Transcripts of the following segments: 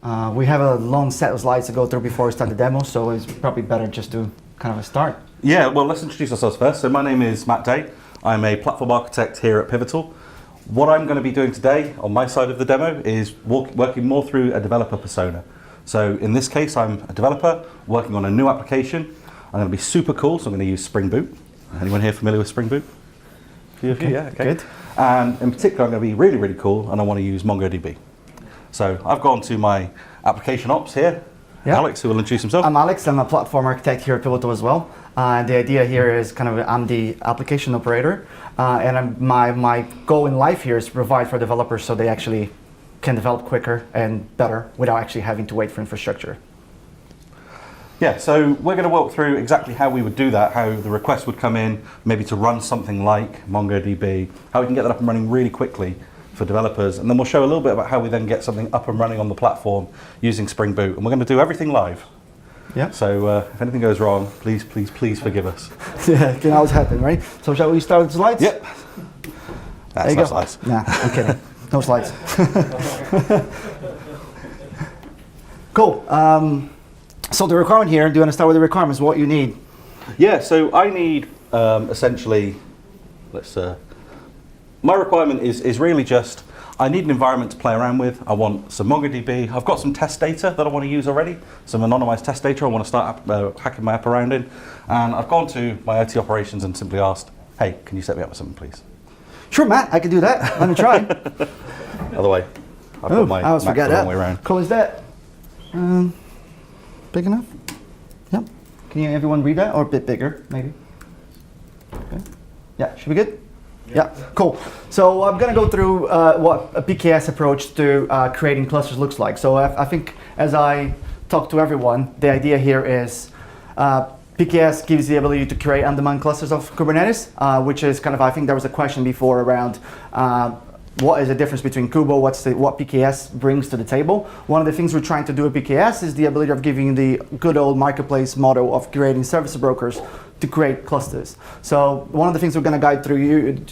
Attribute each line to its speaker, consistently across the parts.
Speaker 1: We have a long set of slides to go through before we start the demo, so it's probably better just to kind of a start.
Speaker 2: Yeah, well, let's introduce ourselves first. So my name is Matt Day. I'm a platform architect here at Pivotal. What I'm going to be doing today on my side of the demo is working more through a developer persona. So in this case, I'm a developer working on a new application. I'm going to be super cool, so I'm going to use Spring Boot. Anyone here familiar with Spring Boot?
Speaker 1: Okay,
Speaker 2: Yeah, okay.
Speaker 1: good.
Speaker 2: And in particular, I'm going to be really, really cool, and I want to use MongoDB. So I've gone to my application ops here.
Speaker 1: Yeah.
Speaker 2: Alex, who will introduce himself.
Speaker 1: I'm Alex. I'm a platform architect here at Pivotal as well. The idea here is I'm the application operator, and my goal in life here is to provide for developers so they actually can develop quicker and better without actually having to wait for infrastructure.
Speaker 2: Yeah, so we're going to walk through exactly how we would do that, how the request would come in, maybe to run something like MongoDB, how we can get that up and running really quickly for developers, and then we'll show a little bit about how we then get something up and running on the platform using Spring Boot, and we're going to do everything live.
Speaker 1: Yeah.
Speaker 2: So if anything goes wrong, please forgive us.
Speaker 1: Yeah, it can always happen, right? So shall we start with the slides?
Speaker 2: Yep. That's no slides.
Speaker 1: Nah, I'm kidding. No slides. Cool. So the requirement here, do you want to start with the requirements, what you need?
Speaker 2: Yeah, so I need essentially, my requirement is really just, I need an environment to play around with. I want some MongoDB. I've got some test data that I want to use already, some anonymized test data I want to start hacking my app around in. And I've gone to my IT operations and simply asked, hey, can you set me up with something, please?
Speaker 1: Sure, Matt, I can do that. Let me try.
Speaker 2: Other way. I've got my
Speaker 1: I always
Speaker 2: Mac
Speaker 1: forget
Speaker 2: the
Speaker 1: that.
Speaker 2: wrong way around.
Speaker 1: Cool, is that big enough? Yep. Can everyone read that, or a bit bigger, maybe? Okay. Yeah, should be good? Yeah, cool. So I'm going to go through what a PKS approach to creating clusters looks like. So I think as I talk to everyone, the idea here is PKS gives the ability to create on-demand clusters of Kubernetes, which is I think there was a question before around what is the difference between Kubo, what PKS brings to the table. One of the things we're trying to do with PKS is the ability of giving the good old marketplace model of creating service brokers to create clusters. So one of the things we're going to guide through you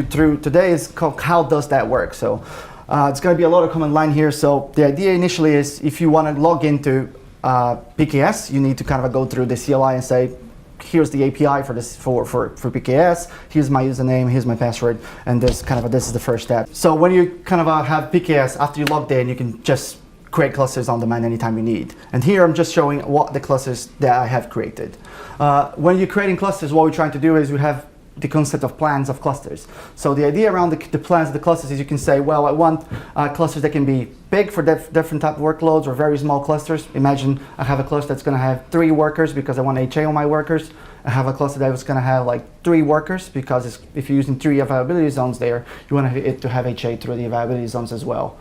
Speaker 1: through today is called how does that work. So it's going to be a lot of command line here. So the idea initially is if you want to log into PKS, you need to go through the CLI and say, here's the API for this for PKS. Here's my username. Here's my password, and this is the first step. So when you have PKS after you logged in, you can just create clusters on demand anytime you need. And here I'm just showing what the clusters that I have created. When you're creating clusters, what we're trying to do is we have the concept of plans of clusters. So the idea around the plans of the clusters is you can say, well, I want clusters that can be big for different type of workloads or very small clusters. Imagine I have a cluster that's going to have 3 workers because I want HA on my workers. I have a cluster that was going to have 3 workers because if you're using 3 availability zones there, you want it to have HA through the availability zones as well.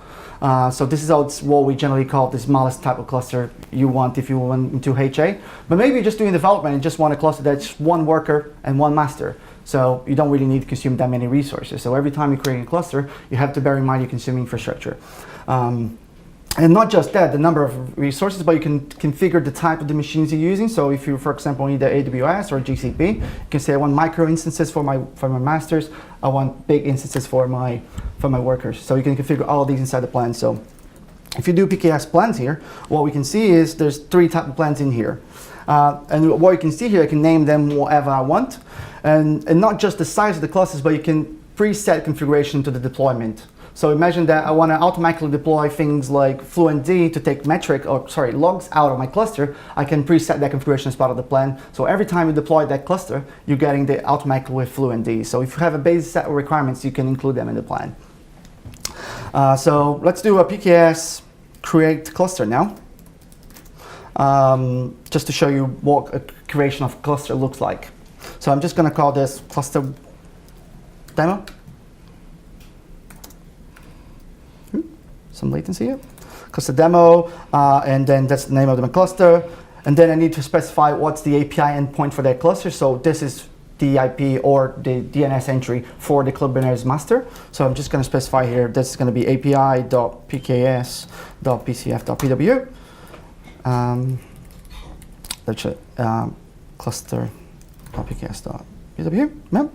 Speaker 1: So this is what we generally call the smallest type of cluster you want if you want into HA. But maybe you're just doing development and just want a cluster that's 1 worker and 1 master. So you don't really need to consume that many resources. So every time you create a cluster, you have to bear in mind you consume infrastructure. And not just that, the number of resources, but you can configure the type of the machines you're using. So if you, for example, need the AWS or GCP, you can say I want micro instances for my masters. I want big instances for my workers. So you can configure all of these inside the plan. So if you do PKS plans here, what we can see is there's 3 type of plans in here. And what you can see here, I can name them whatever I want. And not just the size of the clusters, but you can preset configuration to the deployment. So imagine that I want to automatically deploy things like FluentD to take logs out of my cluster. I can preset that configuration as part of the plan. So every time you deploy that cluster, you're getting the automatically with FluentD. So if you have a basic set of requirements, you can include them in the plan. So let's do a PKS create cluster now. Just to show you what a creation of a cluster looks like. So I'm just going to call this cluster demo. Some latency here. Cluster demo, and then that's the name of the cluster. And then I need to specify what's the API endpoint for that cluster. So this is the IP or the DNS entry for the Kubernetes master. So I'm just going to specify here, this is going to be api.pks.pcf.pw. That's it, cluster.pks.pw. Yeah.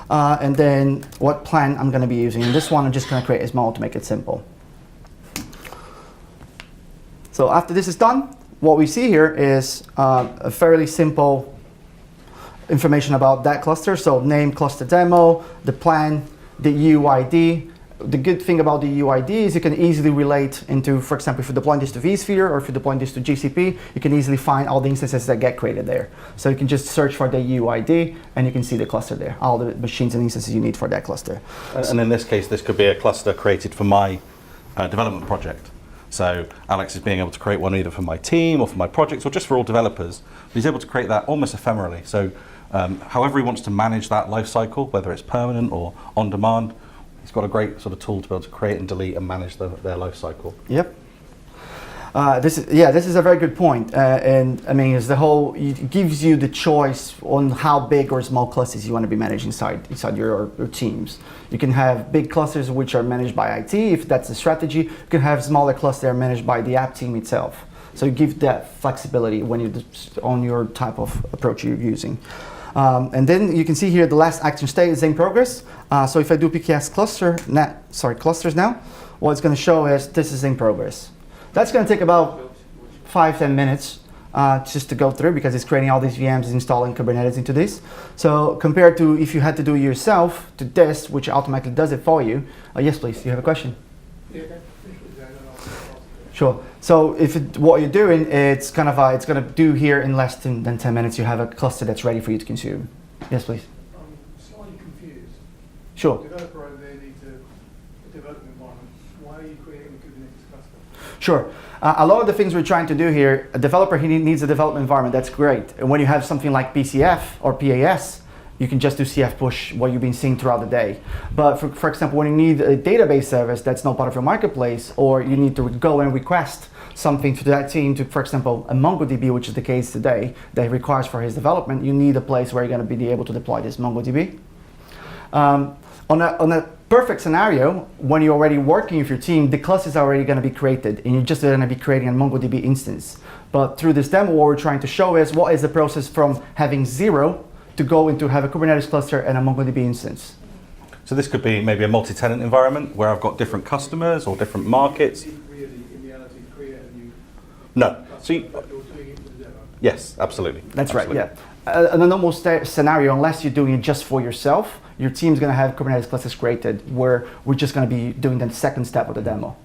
Speaker 1: And then what plan I'm going to be using. And this one I'm just going to create a small to make it simple. So after this is done, what we see here is a fairly simple information about that cluster. So name, cluster demo, the plan, the UID. The good thing about the UID is you can easily relate into, for example, if you're deploying this to vSphere or if you're deploying this to GCP, you can easily find all the instances that get created there. So you can just search for the UID and you can see the cluster there, all the machines and instances you need for that cluster.
Speaker 2: And in this case, this could be a cluster created for my development project. So Alex is being able to create one either for my team or for my projects or just for all developers. But he's able to create that almost ephemerally. So however he wants to manage that life cycle, whether it's permanent or on demand, he's got a great sort of tool to be able to create and delete and manage their life cycle.
Speaker 1: Yep. This is a very good point. And I mean, it gives you the choice on how big or small clusters you want to be managing inside your teams. You can have big clusters which are managed by IT, if that's the strategy. You can have smaller clusters that are managed by the app team itself. So you give that flexibility when you're on your type of approach you're using. And then you can see here the last action state is in progress. So if I do PKS clusters now, what it's going to show is this is in progress. That's going to take about 5-10 minutes just to go through because it's creating all these VMs, installing Kubernetes into this. So compared to if you had to do it yourself to this, which automatically does it for you. Yes, please. You have a question?
Speaker 3: Yeah.
Speaker 1: Sure. So what you're doing, it's going to do here in less than 10 minutes. You have a cluster that's ready for you to consume. Yes, please.
Speaker 3: I'm slightly confused.
Speaker 1: Sure.
Speaker 3: The developer over there needs a development environment. Why are you creating a Kubernetes cluster?
Speaker 1: Sure. A lot of the things we're trying to do here, a developer needs a development environment. That's great. And when you have something like PCF or PAS, you can just do CF push what you've been seeing throughout the day. But for example, when you need a database service that's not part of your marketplace, or you need to go and request something to that team to, for example, a MongoDB, which is the case today, that he requires for his development, you need a place where you're going to be able to deploy this MongoDB. On a perfect scenario, when you're already working with your team, the clusters are already going to be created, and you're just going to be creating a MongoDB instance. But through this demo, what we're trying to show is what is the process from having 0 to go into have a Kubernetes cluster and a MongoDB instance.
Speaker 2: So this could be maybe a multi-tenant environment where I've got different customers or different markets.
Speaker 3: Really, in reality, create a new
Speaker 2: No. So
Speaker 3: you're doing it for the demo.
Speaker 2: yes, absolutely.
Speaker 1: That's
Speaker 2: Absolutely.
Speaker 1: right, yeah. In a normal scenario, unless you're doing it just for yourself, your team's going to have Kubernetes clusters created where we're just going to be doing the second step of the demo.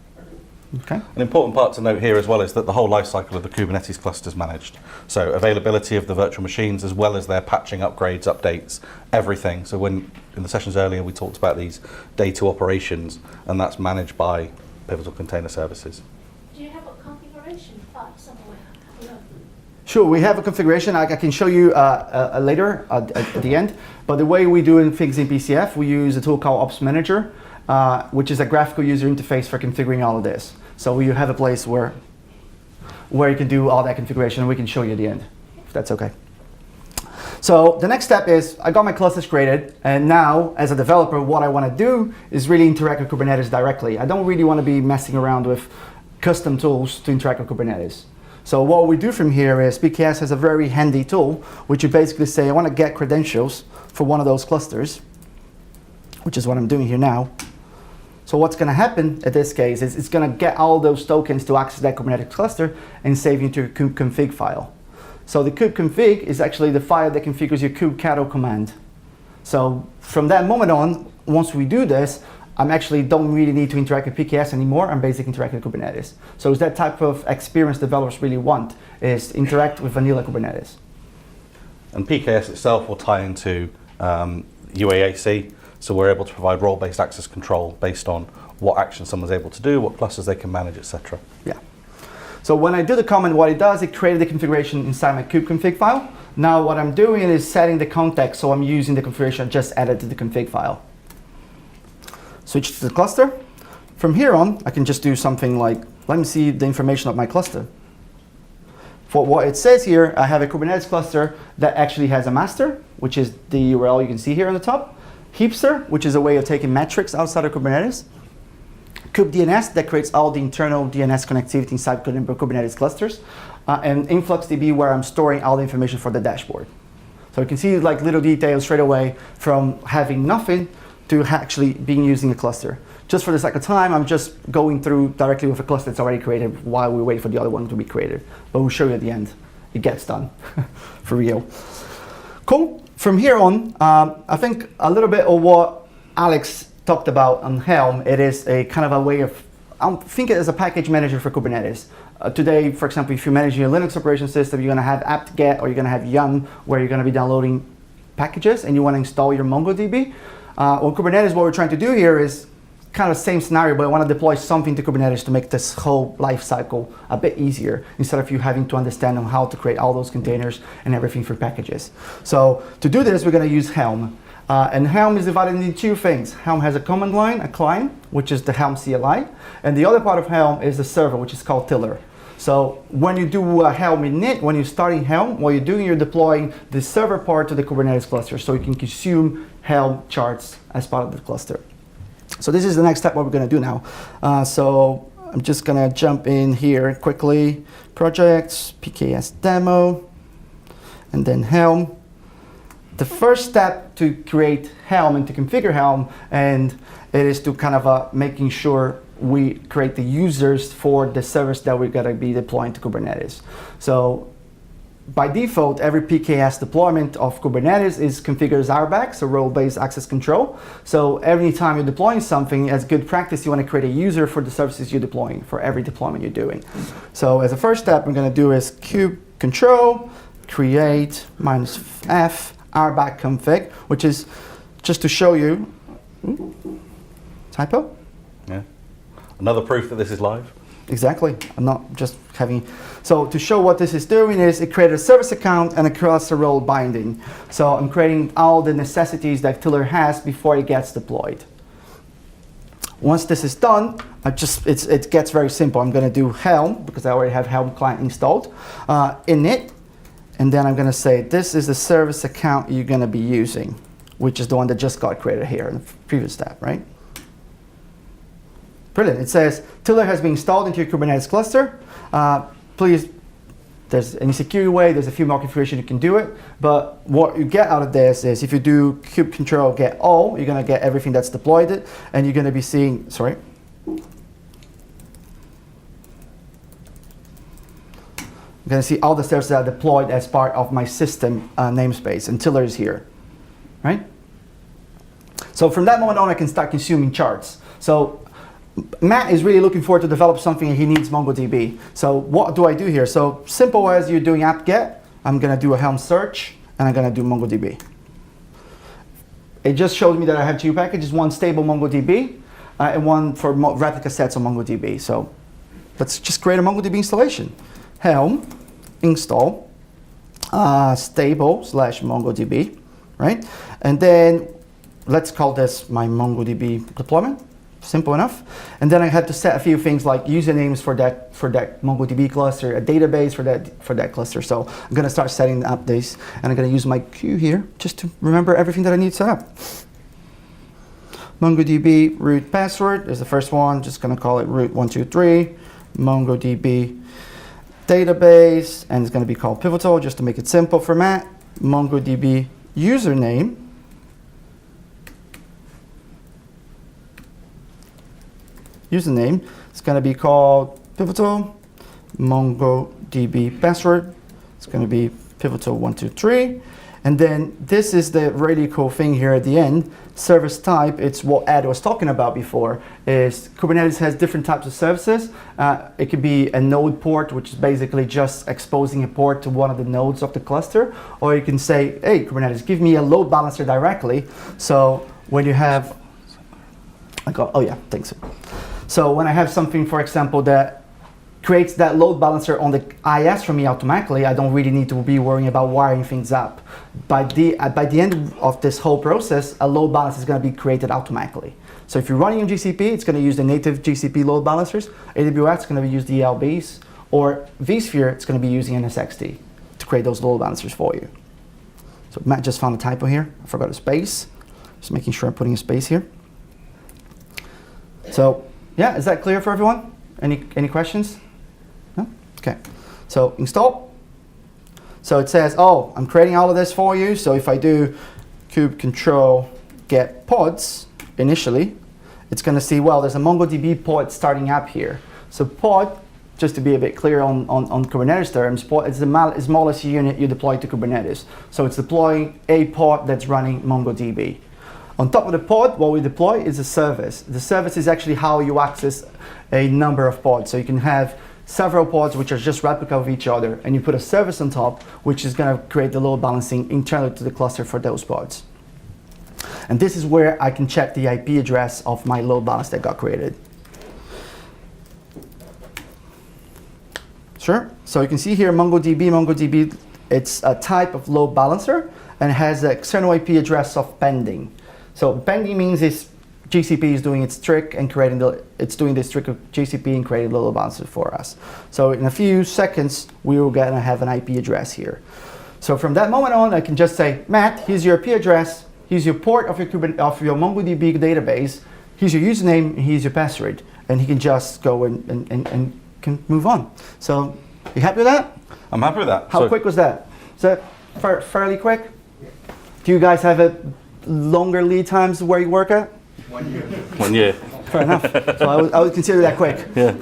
Speaker 1: Okay.
Speaker 2: An important part to note here as well is that the whole life cycle of the Kubernetes cluster is managed. So availability of the virtual machines as well as their patching, upgrades, updates, everything. So when in the sessions earlier we talked about these day 2 operations, and that's managed by Pivotal Container Services.
Speaker 4: Do you have a configuration file somewhere? No.
Speaker 1: Sure, we have a configuration. I can show you later at the end. But the way we do things in PCF, we use a tool called Ops Manager, which is a graphical user interface for configuring all of this. So you have a place where you can do all that configuration, and we can show you at the end, if that's okay. So the next step is I got my clusters created, and now as a developer, what I want to do is really interact with Kubernetes directly. I don't really want to be messing around with custom tools to interact with Kubernetes. So what we do from here is PKS has a very handy tool, which you basically say, I want to get credentials for one of those clusters, which is what I'm doing here now. So what's going to happen in this case is it's going to get all those tokens to access that Kubernetes cluster and save you into a kubeconfig file. So the kubeconfig is actually the file that configures your kubectl command. So from that moment on, once we do this, I actually don't really need to interact with PKS anymore. I'm basically interacting with Kubernetes. So it's that type of experience developers really want, is to interact with vanilla Kubernetes.
Speaker 2: And PKS itself will tie into UAAC, so we're able to provide role-based access control based on what action someone's able to do, what clusters they can manage, etc.
Speaker 1: Yeah. So when I do the command, what it does, it created the configuration inside my kubeconfig file. Now what I'm doing is setting the context, so I'm using the configuration I just added to the config file. Switch to the cluster. From here on, I can just do something like, let me see the information of my cluster. For what it says here, I have a Kubernetes cluster that actually has a master, which is the URL you can see here on the top. Heapster, which is a way of taking metrics outside of Kubernetes. kubedns, that creates all the internal DNS connectivity inside Kubernetes clusters. And InfluxDB, where I'm storing all the information for the dashboard. So you can see like little details straight away from having nothing to actually being using a cluster. just for the sake of time, I'm just going through directly with a cluster that's already created while we wait for the other one to be created. But we'll show you at the end. It gets done, for real. Cool. From here on, I think a little bit of what Alex talked about on Helm, it is a kind of a way of, think it as a package manager for Kubernetes. Today, for example, if you're managing a Linux operation system, you're going to have apt-get or you're going to have yum, where you're going to be downloading packages and you want to install your MongoDB. On Kubernetes, what we're trying to do here is kind of the same scenario, but I want to deploy something to Kubernetes to make this whole life cycle a bit easier, instead of you having to understand on how to create all those containers and everything for packages. So to do this, we're going to use Helm. And Helm is divided into two things. Helm has a command line, a client, which is the Helm CLI, and the other part of Helm is the server, which is called Tiller. So when you do Helm init, when you're starting Helm, what you're doing, you're deploying the server part to the Kubernetes cluster, so you can consume Helm charts as part of the cluster. So this is the next step what we're going to do now. So I'm just going to jump in here quickly. Projects, PKS demo, and then Helm. The first step to create Helm and to configure Helm, and it is to kind of making sure we create the users for the service that we're going to be deploying to Kubernetes. So by default, every PKS deployment of Kubernetes is configured as RBAC, so role-based access control. So every time you're deploying something, as good practice, you want to create a user for the services you're deploying, for every deployment you're doing. So as a first step, I'm going to do is kube control, create -f RBAC config, which is just to show you, typo?
Speaker 2: Yeah. Another proof that this is live.
Speaker 1: Exactly. I'm not just having. So to show what this is doing is it created a service account and a cluster role binding. So I'm creating all the necessities that Tiller has before it gets deployed. Once this is done, it gets very simple. I'm going to do Helm, because I already have Helm client installed, init, and then I'm going to say this is the service account you're going to be using, which is the one that just got created here in the previous step, right? Brilliant. It says Tiller has been installed into your Kubernetes cluster. Please, there's any security way, there's a few more configuration you can do it, but what you get out of this is if you do kube control get all, you're going to get everything that's deployed it, and you're going to be seeing, sorry. You're going to see all the services that are deployed as part of my system namespace, and Tiller is here, right? So from that moment on, I can start consuming charts. So Matt is really looking forward to develop something and he needs MongoDB. So what do I do here? So simple as you're doing apt-get, I'm going to do a Helm search and I'm going to do MongoDB. It just shows me that I have two packages, one stable MongoDB and one for replica sets of MongoDB. So let's just create a MongoDB installation. Helm install stable / MongoDB, right? And then let's call this my MongoDB deployment. Simple enough. And then I had to set a few things like usernames for that MongoDB cluster, a database for that cluster. So I'm going to start setting up these, and I'm going to use my queue here just to remember everything that I need set up. MongoDB root password is the first one. Just going to call it root123. MongoDB database, and it's going to be called Pivotal just to make it simple for Matt. MongoDB username. Username, it's going to be called Pivotal. MongoDB password, it's going to be Pivotal123. And then this is the really cool thing here at the end. Service type, it's what Ed was talking about before, is Kubernetes has different types of services. It could be a node port, which is basically just exposing a port to one of the nodes of the cluster. Or you can say, hey, Kubernetes, give me a load balancer directly. So when you have, oh yeah, thanks. So when I have something, for example, that creates that load balancer on the IS for me automatically, I don't really need to be worrying about wiring things up. By the end of this whole process, a load balancer is going to be created automatically. So if you're running on GCP, it's going to use the native GCP load balancers. AWS is going to use the ELBs, or vSphere, it's going to be using NSXT to create those load balancers for you. So Matt just found a typo here. I forgot a space. Just making sure I'm putting a space here. So yeah, is that clear for everyone? Any questions? No? Okay. So install. So it says, oh, I'm creating all of this for you. So if I do kube control get pods initially, it's going to see, well, there's a MongoDB pod starting up here. So pod, just to be a bit clear on Kubernetes terms, pod is the smallest unit you deploy to Kubernetes. So it's deploying a pod that's running MongoDB. On top of the pod, what we deploy is a service. The service is actually how you access a number of pods. So you can have several pods which are just replica of each other, and you put a service on top, which is going to create the load balancing internally to the cluster for those pods. And this is where I can check the IP address of my load balance that got created. Sure. So you can see here MongoDB, it's a type of load balancer and has an external IP address of pending. So pending means GCP is doing its trick and it's doing this trick of GCP and creating the load balancer for us. So in a few seconds, we are going to have an IP address here. So from that moment on, I can just say, Matt, here's your IP address, here's your port of your MongoDB database, here's your username, and here's your password. And he can just go and can move on. So you happy with that?
Speaker 2: I'm happy with that.
Speaker 1: How quick was that? Is that fairly quick? Do you guys have a longer lead times where you work at?
Speaker 3: 1 year.
Speaker 2: 1 year.
Speaker 1: Fair enough. So I would consider that quick.
Speaker 2: Yeah.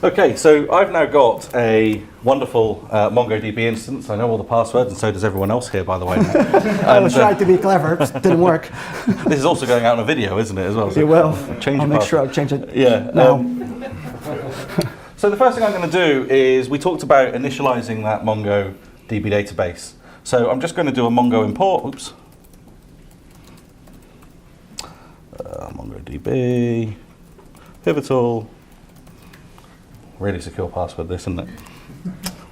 Speaker 2: Okay, so I've now got a wonderful MongoDB instance. I know all the passwords, and so does everyone else here, by the way.
Speaker 1: I was trying to be clever, but it didn't work.
Speaker 2: This is also going out on a video, isn't it, as well? So
Speaker 1: It will.
Speaker 2: change
Speaker 1: I'll
Speaker 2: your
Speaker 1: make sure
Speaker 2: password.
Speaker 1: I change it
Speaker 2: Yeah.
Speaker 1: now.
Speaker 2: So the first thing I'm going to do is, we talked about initializing that MongoDB database. So I'm just going to do a Mongo import. Oops. MongoDB, Pivotal. Really secure password, this, isn't it?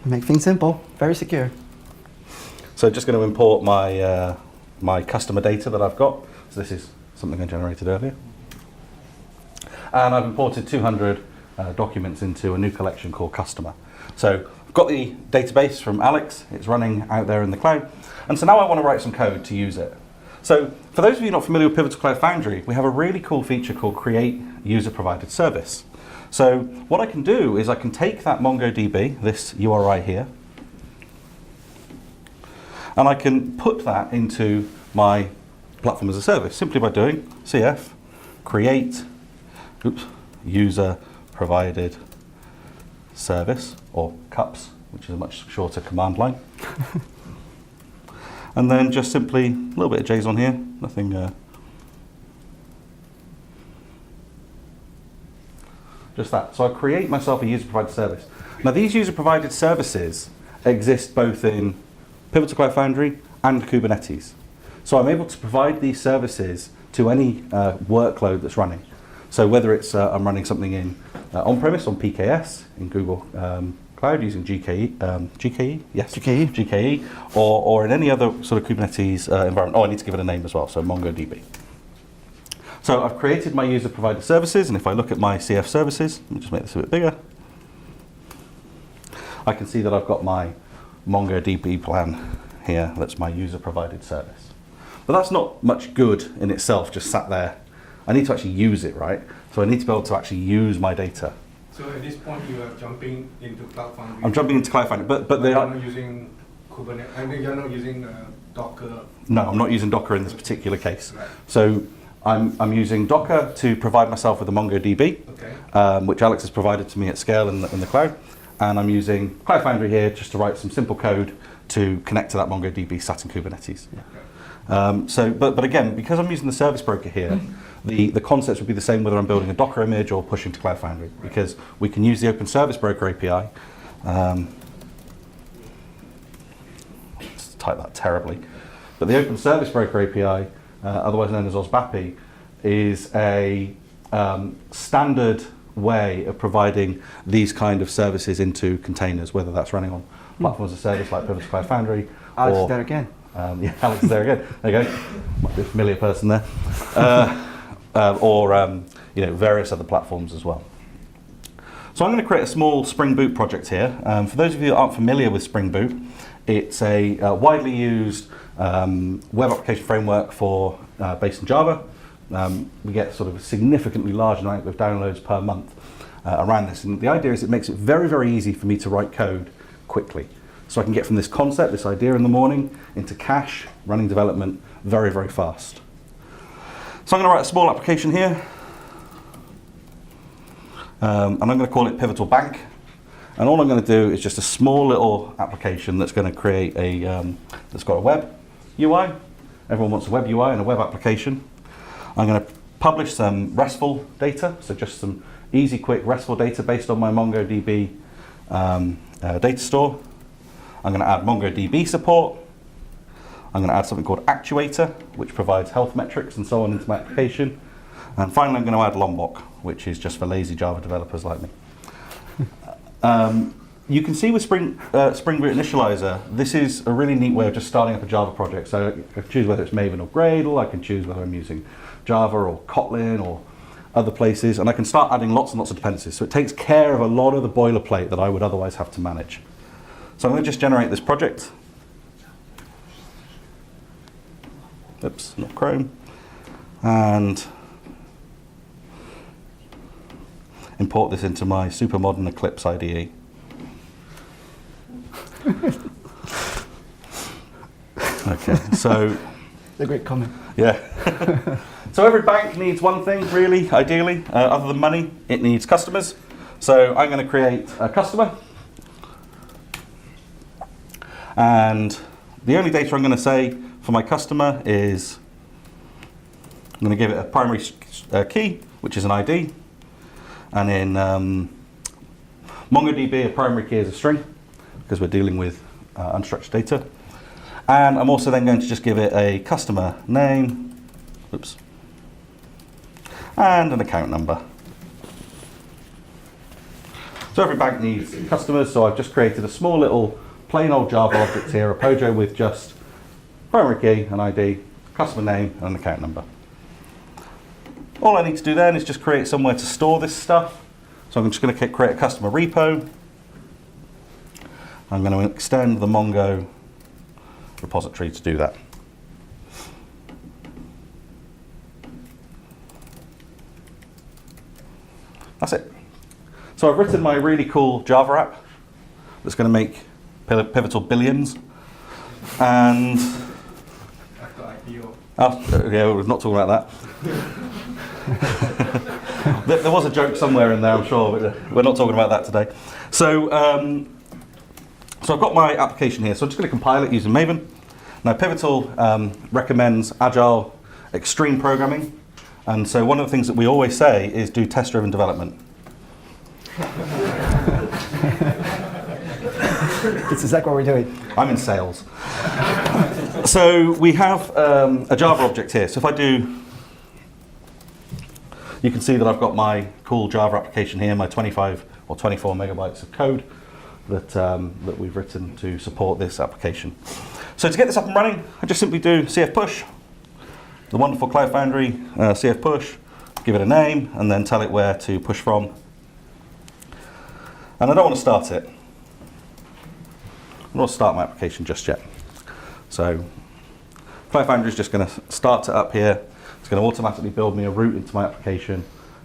Speaker 1: Make things simple, very secure.
Speaker 2: So just going to import my my customer data that I've got. So this is something I generated earlier. And I've imported 200 documents into a new collection called customer. So I've got the database from Alex. It's running out there in the cloud. And so now I want to write some code to use it. So for those of you not familiar with Pivotal Cloud Foundry, we have a really cool feature called Create User Provided Service. So what I can do is I can take that MongoDB, this URI here, and I can put that into my platform as a service simply by doing cf create user provided service, or CUPS, which is a much shorter command line. And then just simply a little bit of JSON here, nothing. Just that. So I create myself a user-provided service. Now these user-provided services exist both in Pivotal Cloud Foundry and Kubernetes. So I'm able to provide these services to any workload that's running. So whether it's I'm running something in on-premise on PKS in Google Cloud using GKE, yes, GKE, or in any other sort of Kubernetes environment. Oh, I need to give it a name as well, so MongoDB. So I've created my user-provided services, and if I look at my CF services, let me just make this a bit bigger, I can see that I've got my MongoDB plan here. That's my user-provided service. But that's not much good in itself, just sat there. I need to actually use it, right? So I need to be able to actually use my data.
Speaker 3: So at this point, you are jumping into Cloud Foundry.
Speaker 2: I'm jumping into Cloud Foundry, but they
Speaker 3: you're
Speaker 2: are
Speaker 3: not using Kubernetes. I mean, you're not using Docker.
Speaker 2: no, I'm not using Docker in this particular case.
Speaker 3: Right.
Speaker 2: So I'm using Docker to provide myself with a MongoDB,
Speaker 3: Okay.
Speaker 2: which Alex has provided to me at scale in the cloud. And I'm using Cloud Foundry here just to write some simple code to connect to that MongoDB sat in Kubernetes.
Speaker 3: Okay.
Speaker 2: But again, because I'm using the service broker here, the concepts would be the same whether I'm building a Docker image or pushing to Cloud Foundry, because we can use the Open Service Broker API. Let's type that terribly. But the Open Service Broker API, otherwise known as OSBAPI, is a standard way of providing these kind of services into containers, whether that's running on platforms as a service like Pivotal Cloud Foundry.
Speaker 1: Alex
Speaker 2: or,
Speaker 1: is there again.
Speaker 2: Yeah, Alex is there again. There you go. Might be a familiar person there. Or various other platforms as well. So I'm going to create a small Spring Boot project here. For those of you that aren't familiar with Spring Boot, it's a widely used web application framework for based in Java. We get sort of a significantly large amount of downloads per month around this. And the idea is it makes it very, very easy for me to write code quickly. So I can get from this concept, this idea in the morning, into cache, running development very, very fast. So I'm going to write a small application here, and I'm going to call it Pivotal Bank. And all I'm going to do is just a small little application that's going to create a, that's got a web UI. Everyone wants a web UI and a web application. I'm going to publish some RESTful data, so just some easy, quick RESTful data based on my MongoDB data store. I'm going to add MongoDB support. I'm going to add something called Actuator, which provides health metrics and so on into my application. And finally, I'm going to add LongWalk, which is just for lazy Java developers like me. You can see with Spring Boot Initializer, this is a really neat way of just starting up a Java project. So I can choose whether it's Maven or Gradle, I can choose whether I'm using Java or Kotlin or other places, and I can start adding lots and lots of dependencies. So it takes care of a lot of the boilerplate that I would otherwise have to manage. So I'm going to just generate this project. Oops, not Chrome. And import this into my super modern Eclipse IDE. Okay, so
Speaker 1: A great comment.
Speaker 2: yeah. So every bank needs one thing, really, ideally, other than money. It needs customers. So I'm going to create a customer. And the only data I'm going to say for my customer is I'm going to give it a primary key, which is an ID. And in MongoDB, a primary key is a string, because we're dealing with unstructured data. And I'm also then going to just give it a customer name, oops, and an account number. So every bank needs customers, so I've just created a small little plain old Java object here, a Pojo with just primary key, an ID, customer name, and an account number. All I need to do then is just create somewhere to store this stuff. So I'm just going to create a customer repo. I'm going to extend the Mongo repository to do that. That's it. So I've written my really cool Java app that's going to make Pivotal billions. And yeah, we're not talking about that. There was a joke somewhere in there, I'm sure, but we're not talking about that today. So, so I've got my application here, so I'm just going to compile it using Maven. Now, Pivotal recommends agile, extreme programming, and so one of the things that we always say is do test-driven development.
Speaker 1: It's exactly what we're doing.
Speaker 2: I'm in sales. So we have a Java object here. So if I do, you can see that I've got my cool Java application here, my 25 or 24 megabytes of code that we've written to support this application. So to get this up and running, I just simply do CF push, the wonderful Cloud Foundry CF push, give it a name, and then tell it where to push from. And I don't want to start it. I don't want to start my application just yet. So Cloud Foundry is just going to start it up here. It's going to automatically build me a route into my application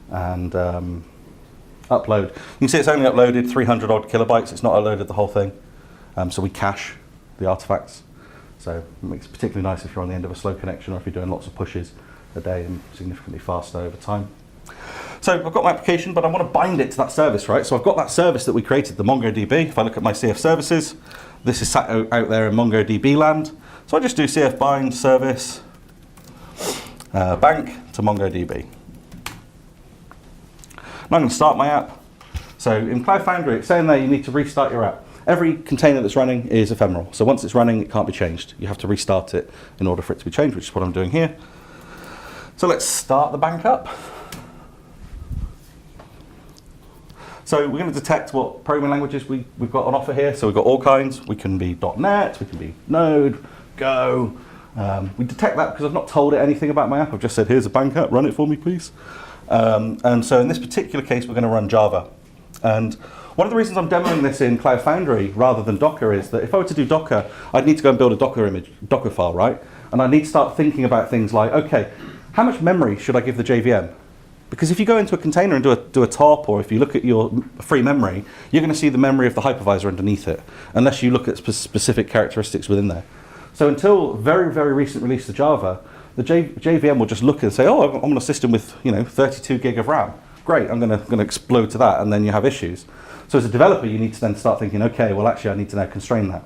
Speaker 2: and upload. You can see it's only uploaded 300 odd kilobytes. It's not uploaded the whole thing. So we cache the artifacts. So it makes it particularly nice if you're on the end of a slow connection or if you're doing lots of pushes a day and significantly faster over time. So I've got my application, but I want to bind it to that service, right? So I've got that service that we created, the MongoDB. If I look at my CF services, this is sat out there in MongoDB land. So I just do CF bind service bank to MongoDB. Now I'm going to start my app. So in Cloud Foundry, it's saying there you need to restart your app. Every container that's running is ephemeral. So once it's running, it can't be changed. You have to restart it in order for it to be changed, which is what I'm doing here. So let's start the bank up. So we're going to detect what programming languages we've got on offer here. So we've got all kinds. We can be .NET, we can be Node, Go. We detect that because I've not told it anything about my app. I've just said, here's a bank app, run it for me, please. And so in this particular case, we're going to run Java. And one of the reasons I'm demoing this in Cloud Foundry rather than Docker is that if I were to do Docker, I'd need to go and build a Docker image, Docker file, right? And I need to start thinking about things like, okay, how much memory should I give the JVM? Because if you go into a container and do a top, or if you look at your free memory, you're going to see the memory of the hypervisor underneath it, unless you look at specific characteristics within there. So until very, very recent release of Java, the JVM will just look and say, oh, I'm on a system with 32 gig of RAM. Great, I'm going to explode to that, and then you have issues. So as a developer, you need to then start thinking, okay, well actually I need to now constrain that.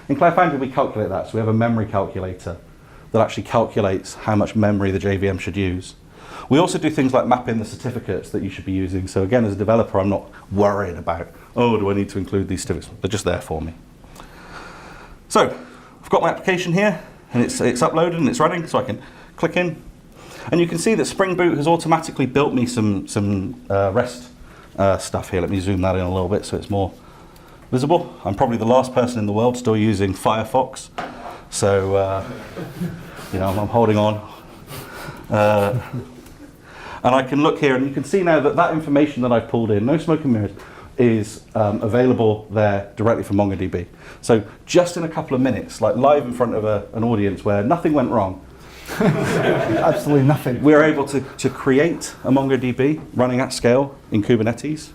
Speaker 2: In Cloud Foundry, we calculate that, so we have a memory calculator that actually calculates how much memory the JVM should use. We also do things like map in the certificates that you should be using. So again, as a developer, I'm not worried about, oh, do I need to include these certificates? They're just there for me. So I've got my application here, and it's uploaded and it's running, so I can click in. And you can see that Spring Boot has automatically built me some REST stuff here. Let me zoom that in a little bit so it's more visible. I'm probably the last person in the world still using Firefox. So, I'm holding on. And I can look here, and you can see now that information that I've pulled in, no smoke and mirrors, is available there directly from MongoDB. So just in a couple of minutes, like live in front of an audience where nothing went wrong,
Speaker 1: Absolutely nothing.
Speaker 2: we're able to create a MongoDB running at scale in Kubernetes,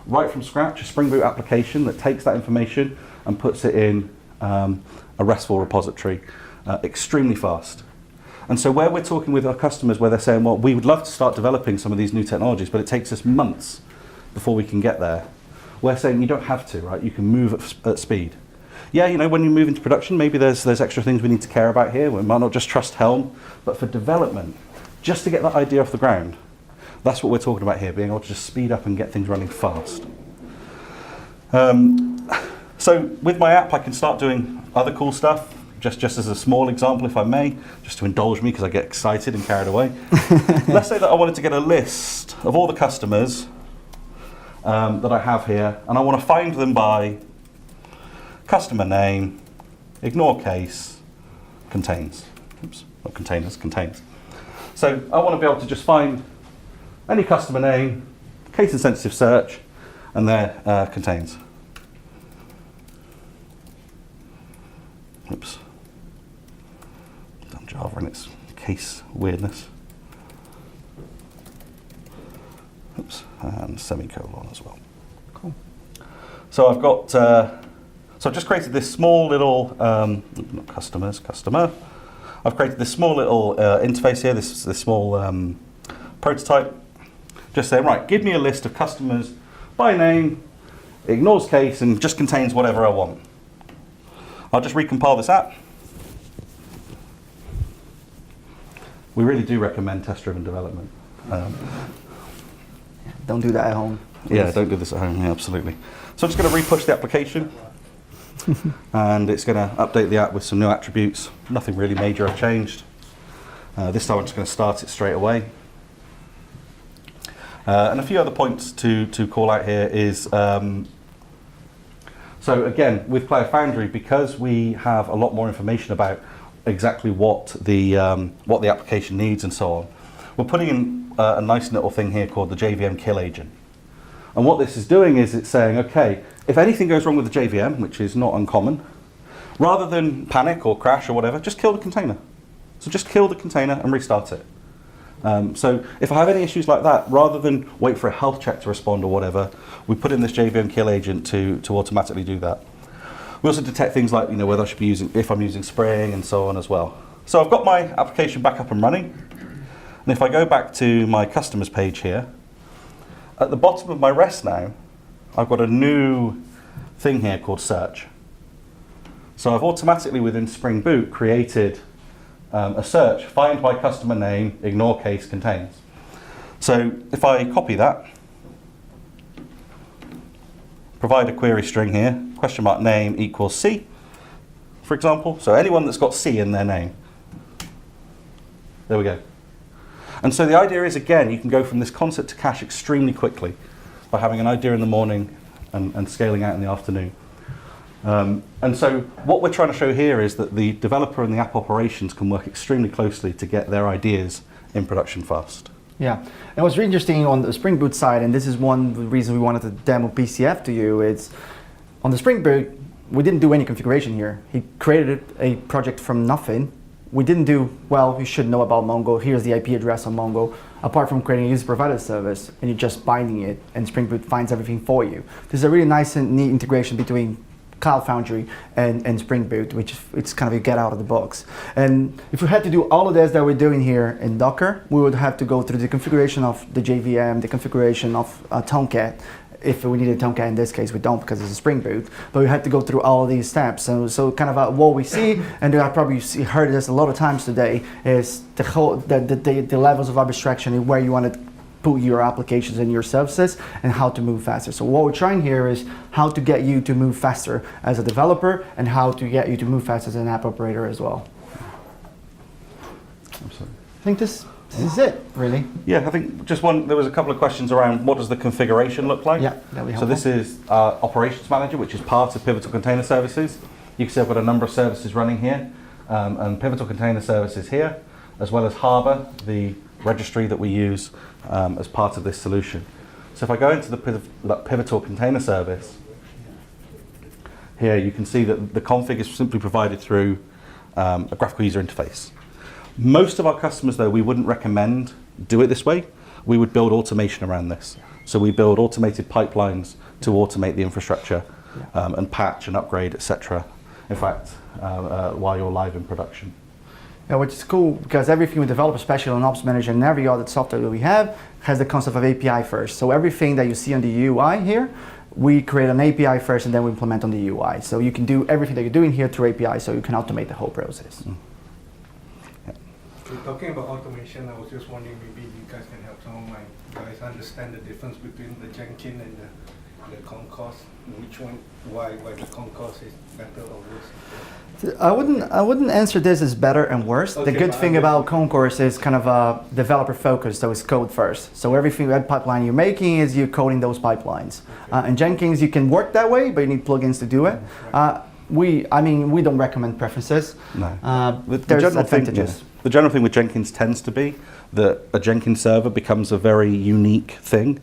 Speaker 2: right from scratch, a Spring Boot application that takes that information and puts it in a RESTful repository extremely fast. And so where we're talking with our customers where they're saying, well, we would love to start developing some of these new technologies, but it takes us months before we can get there. We're saying you don't have to, right? You can move at speed. Yeah, when you move into production, maybe there's extra things we need to care about here. We might not just trust Helm, but for development, just to get that idea off the ground, that's what we're talking about here, being able to just speed up and get things running fast. So with my app, I can start doing other cool stuff. Just as a small example, if I may, just to indulge me because I get excited and carried away. Let's say that I wanted to get a list of all the customers that I have here, and I want to find them by customer name, ignore case, contains. Oops, not containers, contains. So I want to be able to just find any customer name, case insensitive search, and there contains. Oops. Done Java and its case weirdness. Oops, and semicolon as well.
Speaker 1: Cool.
Speaker 2: So I've got, so I've just created this small little, not customer. I've created this small little interface here, this small prototype. Just saying, right, give me a list of customers by name, ignores case, and just contains whatever I want. I'll just recompile this app. We really do recommend test-driven development.
Speaker 1: Don't do that at home.
Speaker 2: Yeah, don't do this at home, yeah, absolutely. So I'm just going to re-push the application, and it's going to update the app with some new attributes. Nothing really major I've changed. This time I'm just going to start it straight away. And a few other points to call out here is, so again, with Cloud Foundry, because we have a lot more information about exactly what the application needs and so on, we're putting in a nice little thing here called the JVM Kill Agent. And what this is doing is it's saying, okay, if anything goes wrong with the JVM, which is not uncommon, rather than panic or crash or whatever, just kill the container. So just kill the container and restart it. So if I have any issues like that, rather than wait for a health check to respond or whatever, we put in this JVM Kill Agent to automatically do that. We also detect things like whether I should be if I'm using Spring and so on as well. So I've got my application back up and running. And if I go back to my customers page here, at the bottom of my REST now, I've got a new thing here called search. So I've automatically within Spring Boot created a search, find by customer name, ignore case, contains. So if I copy that, provide a query string here, question mark name equals C, for example. So anyone that's got C in their name. There we go. And so the idea is, again, you can go from this concept to cache extremely quickly by having an idea in the morning and scaling out in the afternoon. And so what we're trying to show here is that the developer and the app operations can work extremely closely to get their ideas in production fast.
Speaker 1: Yeah, and what's really interesting on the Spring Boot side, and this is one of the reasons we wanted to demo PCF to you, is on the Spring Boot, we didn't do any configuration here. He created a project from nothing. We didn't do, well, you should know about Mongo, here's the IP address on Mongo, apart from creating a user-provided service, and you're just binding it, and Spring Boot finds everything for you. This is a really nice and neat integration between Cloud Foundry and Spring Boot, which it's kind of a get out of the box. And if we had to do all of this that we're doing here in Docker, we would have to go through the configuration of the JVM, the configuration of Tomcat. If we needed Tomcat in this case, we don't because it's a Spring Boot, but we had to go through all of these steps. So kind of what we see, and I probably heard this a lot of times today, is the levels of abstraction and where you want to put your applications and your services and how to move faster. So what we're trying here is how to get you to move faster as a developer and how to get you to move faster as an app operator as well.
Speaker 2: Absolutely.
Speaker 1: I think this is it, really.
Speaker 2: Yeah, I think there was a couple of questions around what does the configuration look like?
Speaker 1: Yeah, that'd be
Speaker 2: So
Speaker 1: helpful.
Speaker 2: this is Operations Manager, which is part of Pivotal Container Services. You can see I've got a number of services running here, and Pivotal Container Services here, as well as Harbor, the registry that we use as part of this solution. So if I go into the Pivotal Container Service, here you can see that the config is simply provided through a graphical user interface. Most of our customers, though, we wouldn't recommend do it this way. We would build automation around this. So we build automated pipelines to automate the infrastructure and patch and upgrade, etc. In fact, while you're live in production.
Speaker 1: Yeah, which is cool because everything we develop, especially on Ops Manager and every other software that we have, has the concept of API first. So everything that you see on the UI here, we create an API first and then we implement on the UI. So you can do everything that you're doing here through API, so you can automate the whole process.
Speaker 3: So talking about automation, I was just wondering maybe you guys can help some of my guys understand the difference between the Jenkins and the Concourse. Which one, why the Concourse is better or worse?
Speaker 1: I wouldn't answer this as better and worse.
Speaker 3: Okay,
Speaker 1: the good
Speaker 3: but
Speaker 1: thing about Concourse is kind of developer focused, so it's code first. So everything that pipeline you're making is you coding those pipelines.
Speaker 3: Okay.
Speaker 1: In Jenkins you can work that way, but you need plugins to do it.
Speaker 3: Right.
Speaker 1: We don't recommend preferences.
Speaker 2: No.
Speaker 1: There's advantages.
Speaker 2: The general thing with Jenkins tends to be that a Jenkins server becomes a very unique thing.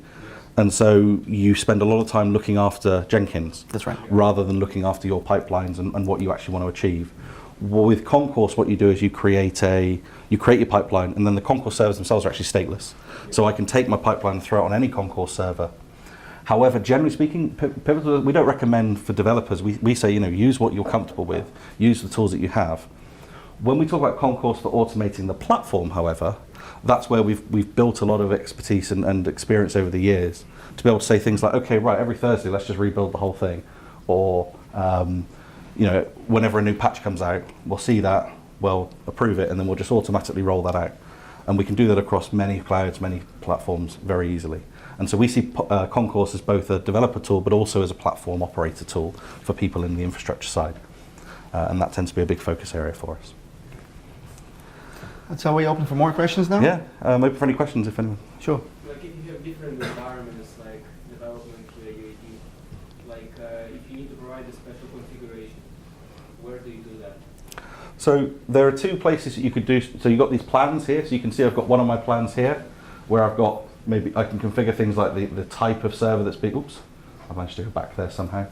Speaker 2: And so you spend a lot of time looking after Jenkins.
Speaker 1: That's right.
Speaker 2: Rather than looking after your pipelines and what you actually want to achieve. With Concourse, what you do is you create your pipeline, and then the Concourse servers themselves are actually stateless. So I can take my pipeline and throw it on any Concourse server. However, generally speaking, Pivotal, we don't recommend for developers. We say, use what you're comfortable with, use the tools that you have. When we talk about Concourse for automating the platform, however, that's where we've built a lot of expertise and experience over the years to be able to say things like, okay, right, every Thursday, let's just rebuild the whole thing. Or, whenever a new patch comes out, we'll see that, we'll approve it, and then we'll just automatically roll that out. And we can do that across many clouds, many platforms very easily. And so we see Concourse as both a developer tool, but also as a platform operator tool for people in the infrastructure side. And that tends to be a big focus area for us.
Speaker 1: That's how we open for more questions now?
Speaker 2: Yeah, open for any questions if anyone.
Speaker 1: Sure.
Speaker 5: Like if you have different environments like development to UAT, like if you need to provide a special configuration, where do you do that?
Speaker 2: So there are two places that you could do. So you've got these plans here. So you can see I've got one of my plans here where I've got, maybe I can configure things like the type of server that's being, oops, I managed to go back there somehow.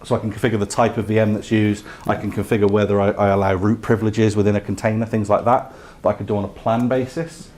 Speaker 2: So I can configure the type of VM that's used. I can configure whether I allow root privileges within a container, things like that I could do on a plan basis.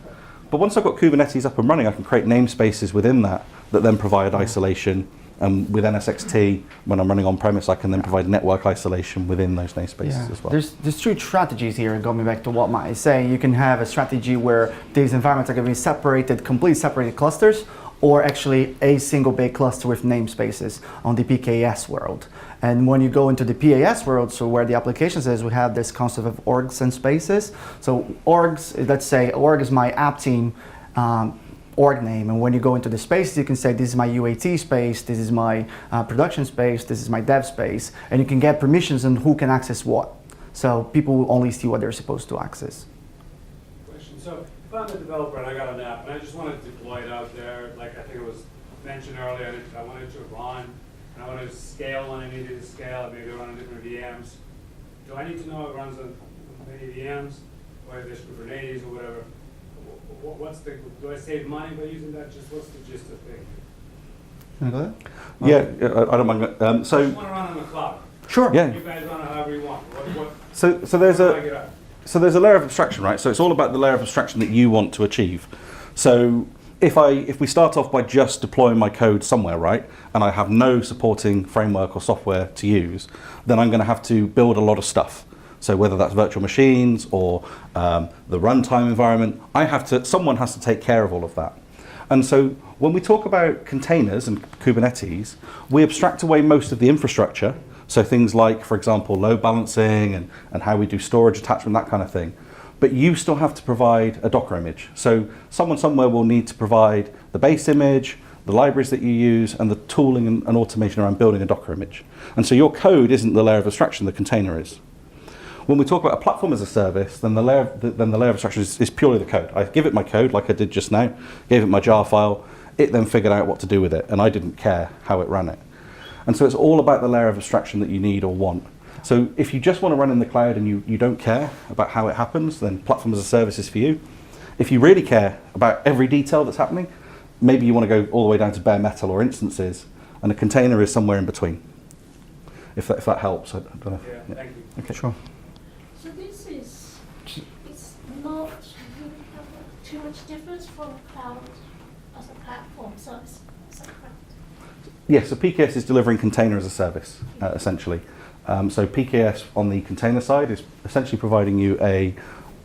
Speaker 2: But once I've got Kubernetes up and running, I can create namespaces within that then provide isolation. With NSXT, when I'm running on-premise, I can then provide network isolation within those namespaces as well.
Speaker 1: There's two strategies here, and going back to what Matt is saying. You can have a strategy where these environments are going to be separated, completely separated clusters, or actually a single big cluster with namespaces on the PKS world. And when you go into the PAS world, so where the applications is, we have this concept of orgs and spaces. So orgs, let's say org is my app team org name, and when you go into the spaces, you can say this is my UAT space, this is my production space, this is my dev space, and you can get permissions on who can access what. So people will only see what they're supposed to access.
Speaker 6: Question. So if I'm a developer and I got an app and I just want to deploy it out there, like I think it was mentioned earlier, I wanted to run, and I wanted to scale when I needed to scale, maybe run on different VMs. Do I need to know it runs on many VMs, or if there's Kubernetes or whatever? Do I save money by using that? Just what's the gist of thing?
Speaker 1: Can I go there?
Speaker 2: Yeah, I don't mind.
Speaker 6: I just want to run on the cloud.
Speaker 1: Sure.
Speaker 2: Yeah.
Speaker 6: You guys run it however you want.
Speaker 2: So there's
Speaker 6: how do I get out?
Speaker 2: So there's a layer of abstraction, right? So it's all about the layer of abstraction that you want to achieve. So if we start off by just deploying my code somewhere, right, and I have no supporting framework or software to use, then I'm going to have to build a lot of stuff. So whether that's virtual machines or the runtime environment, someone has to take care of all of that. And so when we talk about containers and Kubernetes, we abstract away most of the infrastructure. So things like, for example, load balancing and how we do storage attachment, that kind of thing. But you still have to provide a Docker image. So someone somewhere will need to provide the base image, the libraries that you use, and the tooling and automation around building a Docker image. And so your code isn't the layer of abstraction the container is. When we talk about a platform as a service, then the layer of abstraction is purely the code. I give it my code, like I did just now, gave it my jar file, it then figured out what to do with it, and I didn't care how it ran it. And so it's all about the layer of abstraction that you need or want. So if you just want to run in the cloud and you don't care about how it happens, then platform as a service is for you. If you really care about every detail that's happening, maybe you want to go all the way down to bare metal or instances, and a container is somewhere in between. If that helps, I don't know.
Speaker 6: Yeah, thank you.
Speaker 2: Okay.
Speaker 1: Sure.
Speaker 4: So this is, it's not really have too much difference from cloud as a platform service. Is that correct?
Speaker 2: Yes, so PKS is delivering container as a service, essentially. So PKS on the container side is essentially providing you a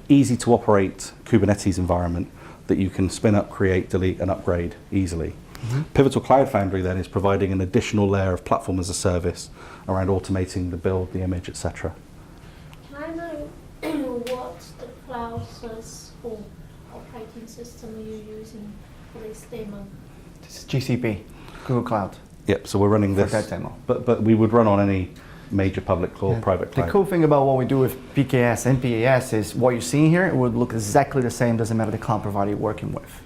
Speaker 2: easy to operate Kubernetes environment that you can spin up, create, delete, and upgrade easily. Mm-hmm. Pivotal Cloud Foundry then is providing an additional layer of platform as a service around automating the build, the image, etc.
Speaker 4: Can I know what the cloud service or operating system you're using for this demo?
Speaker 1: This is GCP, Google Cloud.
Speaker 2: Yep, so we're running this,
Speaker 1: For that demo.
Speaker 2: but we would run on any major public or private cloud.
Speaker 1: The cool thing about what we do with PKS and PAS is what you're seeing here, it would look exactly the same, doesn't matter the cloud provider you're working with.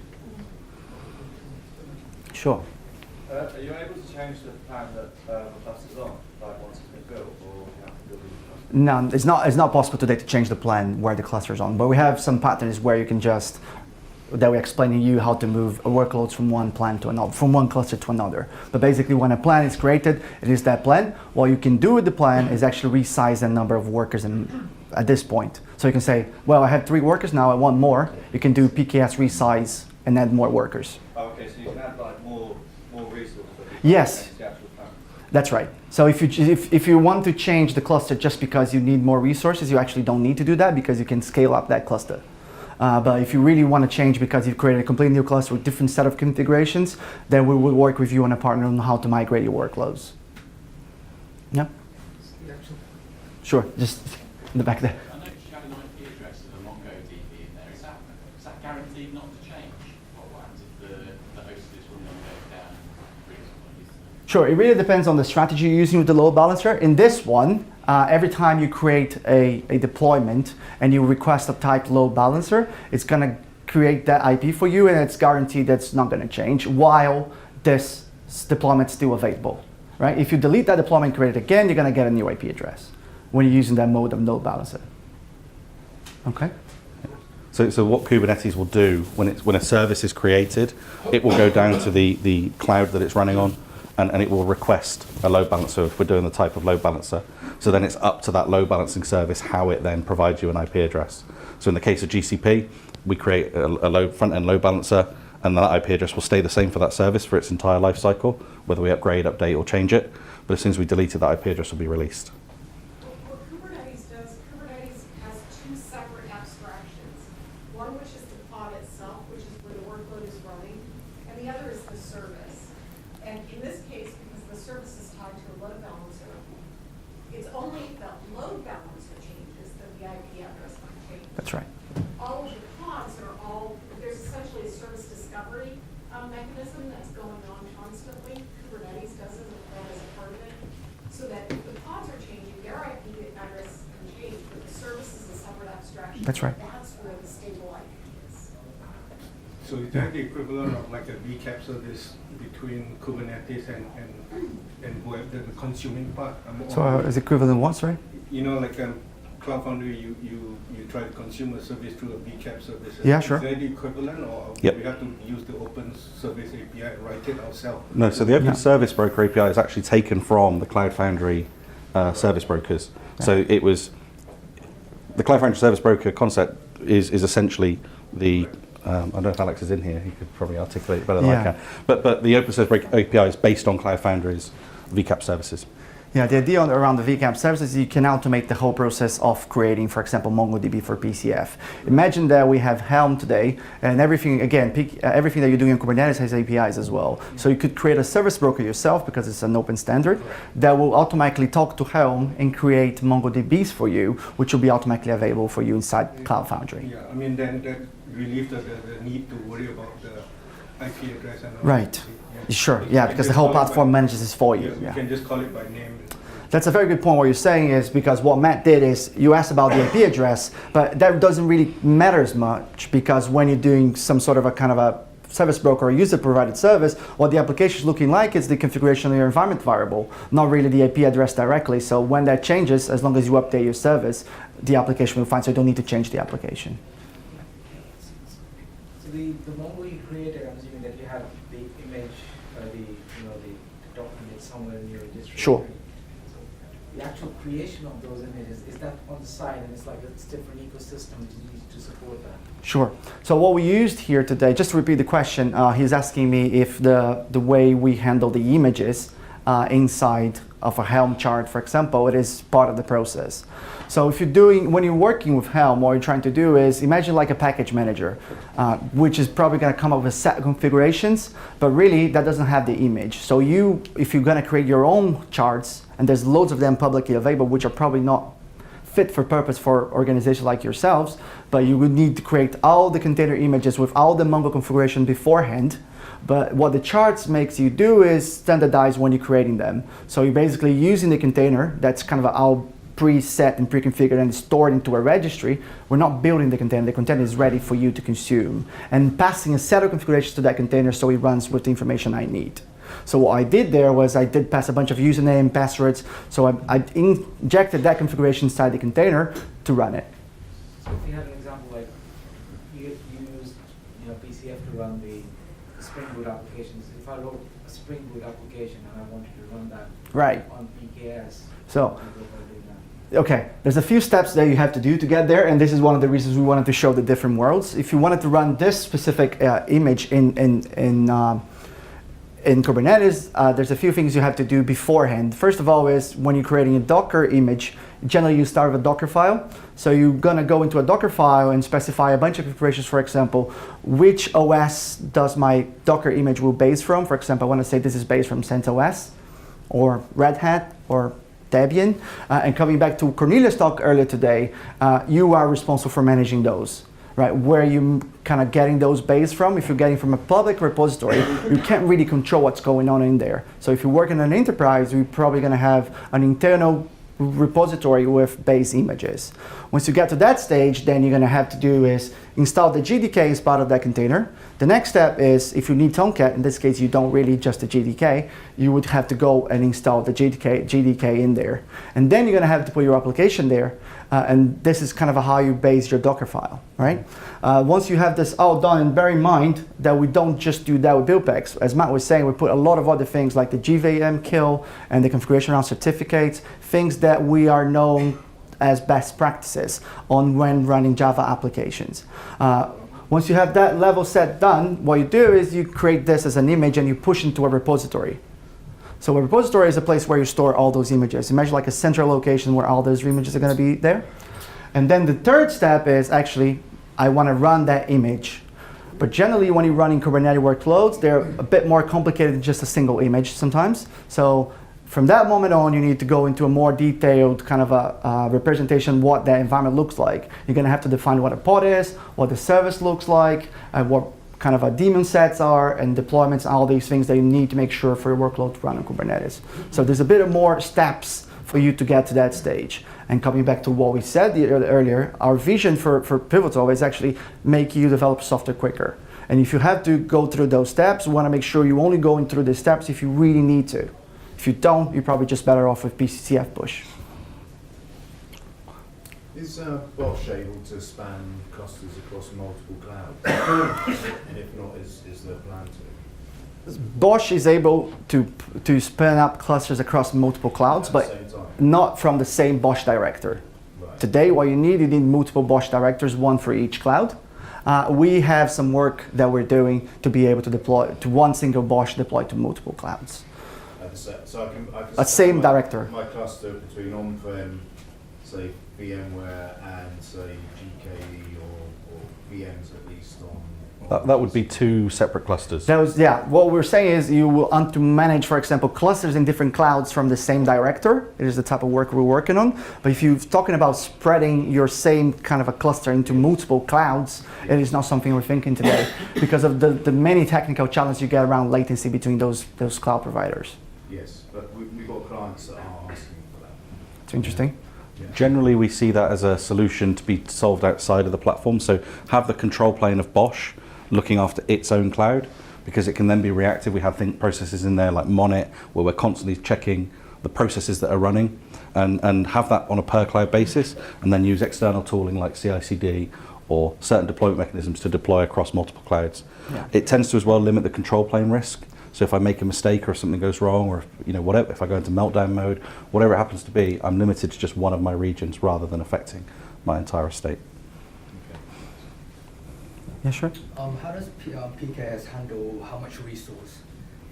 Speaker 1: Sure.
Speaker 7: Are you able to change the plan that the cluster's on, like once it's been built, or you have to build a new cluster?
Speaker 1: No, it's not possible today to change the plan where the cluster is on, but we have some patterns where you can just, that we're explaining you how to move workloads from one plan to another, from one cluster to another. But basically when a plan is created, it is that plan. What you can do with the plan is actually resize the number of workers at this point. So you can say, well, I had 3 workers, now I want more. You can do PKS resize and add more workers.
Speaker 7: Oh, okay, so you can add like more resources.
Speaker 1: Yes.
Speaker 7: To the actual plan.
Speaker 1: That's right. So if you want to change the cluster just because you need more resources, you actually don't need to do that because you can scale up that cluster. But if you really want to change because you've created a completely new cluster with different set of configurations, then we will work with you and a partner on how to migrate your workloads. Yeah? Sure, just in the back there.
Speaker 8: I noticed you had an IP address and a MongoDB in there. Is that guaranteed not to change? What happens if the host is running down?
Speaker 1: Sure, it really depends on the strategy you're using with the load balancer. In this one, every time you create a deployment and you request a type load balancer, it's going to create that IP for you, and it's guaranteed that's not going to change while this deployment is still available. Right? If you delete that deployment and create it again, you're going to get a new IP address when you're using that mode of load balancer. Okay?
Speaker 2: So what Kubernetes will do when a service is created, it will go down to the cloud that it's running on, and it will request a load balancer if we're doing the type of load balancer. So then it's up to that load balancing service how it then provides you an IP address. So in the case of GCP, we create a front-end load balancer, and that IP address will stay the same for that service for its entire life cycle, whether we upgrade, update, or change it. But as soon as we delete it, that IP address will be released.
Speaker 9: What Kubernetes does, Kubernetes has 2 separate abstractions. One which is the pod itself, which is where the workload is running, and the other is the service. And in this case, because the service is tied to a load balancer, it's only the load balancer changes that the IP address might change.
Speaker 1: That's right.
Speaker 9: All of the pods are there's essentially a service discovery mechanism that's going on constantly. Kubernetes does it as a part of it. So that if the pods are changing, their IP address can change, but the service is a separate abstraction.
Speaker 1: That's right.
Speaker 9: That's where the stable IP is.
Speaker 3: So is that the equivalent of like a VCAP service between Kubernetes and whoever the consuming part?
Speaker 1: So is equivalent what, sorry?
Speaker 3: You know, like Cloud Foundry, you try to consume a service through a VCAP service.
Speaker 1: Yeah, sure.
Speaker 3: Is that the equivalent, or
Speaker 2: Yep.
Speaker 3: we have to use the open service API and write it ourselves?
Speaker 2: No, so the Open
Speaker 1: Yeah.
Speaker 2: Service Broker API is actually taken from the Cloud Foundry service brokers.
Speaker 1: Yeah.
Speaker 2: So it was, the Cloud Foundry service broker concept is essentially the I don't know if Alex is in here. He could probably articulate it better than I
Speaker 1: Yeah.
Speaker 2: can. But the open source API is based on Cloud Foundry's VCAP services.
Speaker 1: Yeah, the idea around the VCAP services is you can automate the whole process of creating, for example, MongoDB for PCF. Imagine that we have Helm today, and everything, again, everything that you're doing in Kubernetes has APIs as well. So you could create a service broker yourself, because it's an open standard, that will automatically talk to Helm and create MongoDBs for you, which will be automatically available for you inside Cloud Foundry.
Speaker 3: Yeah, I mean, then that relieves the need to worry about the IP address and all
Speaker 1: Right.
Speaker 3: that.
Speaker 1: Sure,
Speaker 3: You
Speaker 1: yeah,
Speaker 3: can
Speaker 1: because the
Speaker 3: just
Speaker 1: whole
Speaker 3: call it
Speaker 1: platform
Speaker 3: by-
Speaker 1: manages this for you.
Speaker 3: Yes,
Speaker 1: Yeah.
Speaker 3: you can just call it by name.
Speaker 1: That's a very good point. What you're saying is because what Matt did is you asked about the IP address, but that doesn't really matter as much, because when you're doing some sort of a kind of a service broker or user provided service, what the application is looking like is the configuration of your environment variable, not really the IP address directly. So when that changes, as long as you update your service, the application will find, so you don't need to change the application.
Speaker 10: So the Mongo you created, I'm assuming that you have the image, the document somewhere in your district.
Speaker 1: Sure.
Speaker 10: So the actual creation of those images, is that on the side, and it's like it's different ecosystem to support that?
Speaker 1: Sure. So what we used here today, just to repeat the question, he's asking me if the way we handle the images inside of a Helm chart, for example, it is part of the process. So if when you're working with Helm, what you're trying to do is imagine like a package manager, which is probably going to come up with set configurations, but really that doesn't have the image. So if you're going to create your own charts, and there's loads of them publicly available, which are probably not fit for purpose for organizations like yourselves, but you would need to create all the container images with all the Mongo configuration beforehand. But what the charts makes you do is standardize when you're creating them. So you're basically using the container that's kind of all preset and pre-configured and stored into a registry. We're not building the container is ready for you to consume, and passing a set of configurations to that container so it runs with the information I need. So what I did there was I did pass a bunch of username, passwords, so I injected that configuration inside the container to run it.
Speaker 10: So if you have an example like you used PCF to run the Spring Boot applications, if I wrote a Spring Boot application and I wanted to run that
Speaker 1: Right.
Speaker 10: on PKS,
Speaker 1: So, okay, there's a few steps that you have to do to get there, and this is one of the reasons we wanted to show the different worlds. If you wanted to run this specific image in Kubernetes, there's a few things you have to do beforehand. First of all is when you're creating a Docker image, generally you start with a Docker file. So you're gonna go into a Docker file and specify a bunch of configurations, for example, which OS does my Docker image will base from. For example, I wanna say this is based from CentOS, or Red Hat, or Debian. And coming back to Cornelius' talk earlier today, you are responsible for managing those. Right, where you kind of getting those based from. If you're getting from a public repository, you can't really control what's going on in there. So if you work in an enterprise, you're probably going to have an internal repository with base images. Once you get to that stage, then you're going to have to do is install the GDK as part of that container. The next step is, if you need Tomcat, in this case you don't really just the GDK, you would have to go and install the GDK in there. And then you're going to have to put your application there. And this is kind of how you base your Docker file, right? Once you have this all done, and bear in mind that we don't just do that with build packs. As Matt was saying, we put a lot of other things like the JVM Kill and the configuration around certificates, things that we are known as best practices on when running Java applications. Once you have that level set done, what you do is you create this as an image and you push into a repository. So a repository is a place where you store all those images. Imagine like a central location where all those images are going to be there. And then the third step is actually, I want to run that image. But generally, when you're running Kubernetes workloads, they're a bit more complicated than just a single image sometimes. So from that moment on, you need to go into a more detailed kind of a representation what that environment looks like. You're going to have to define what a pod is, what the service looks like, what kind of a daemon sets are, and deployments, all these things that you need to make sure for your workload to run on Kubernetes. So there's a bit of more steps for you to get to that stage. And coming back to what we said earlier, our vision for Pivotal is actually make you develop software quicker. And if you have to go through those steps, we want to make sure you only go through the steps if you really need to. If you don't, you're probably just better off with PCF push.
Speaker 11: Is Bosch able to span clusters across multiple clouds? And if not, is there a plan to?
Speaker 1: Bosch is able to spin up clusters across multiple clouds, but not from the same Bosch director. Right. Today, what you need multiple Bosch directors, one for each cloud. We have some work that we're doing to be able to deploy to one single BOSH deploy to multiple clouds.
Speaker 11: So I can
Speaker 1: A same director.
Speaker 11: My cluster between on-prem, say VMware, and say GKE or VMs at least on.
Speaker 2: That would be two separate clusters.
Speaker 1: That was, yeah, what we're saying is you will want to manage, for example, clusters in different clouds from the same director. It is the type of work we're working on. But if you're talking about spreading your same kind of a cluster into multiple clouds, it is not something we're thinking today because of the many technical challenges you get around latency between those cloud providers.
Speaker 11: Yes, but we've got clients that are asking for that.
Speaker 1: It's interesting.
Speaker 11: Yeah.
Speaker 2: Generally, we see that as a solution to be solved outside of the platform. So have the control plane of BOSH looking after its own cloud, because it can then be reactive. We have processes in there like Monet, where we're constantly checking the processes that are running, and have that on a per cloud basis, and then use external tooling like CI/CD or certain deployment mechanisms to deploy across multiple clouds.
Speaker 1: Yeah.
Speaker 2: It tends to as well limit the control plane risk. So if I make a mistake or if something goes wrong, or whatever, if I go into meltdown mode, whatever it happens to be, I'm limited to just one of my regions rather than affecting my entire estate.
Speaker 1: Yeah, sure.
Speaker 12: How does PKS handle how much resource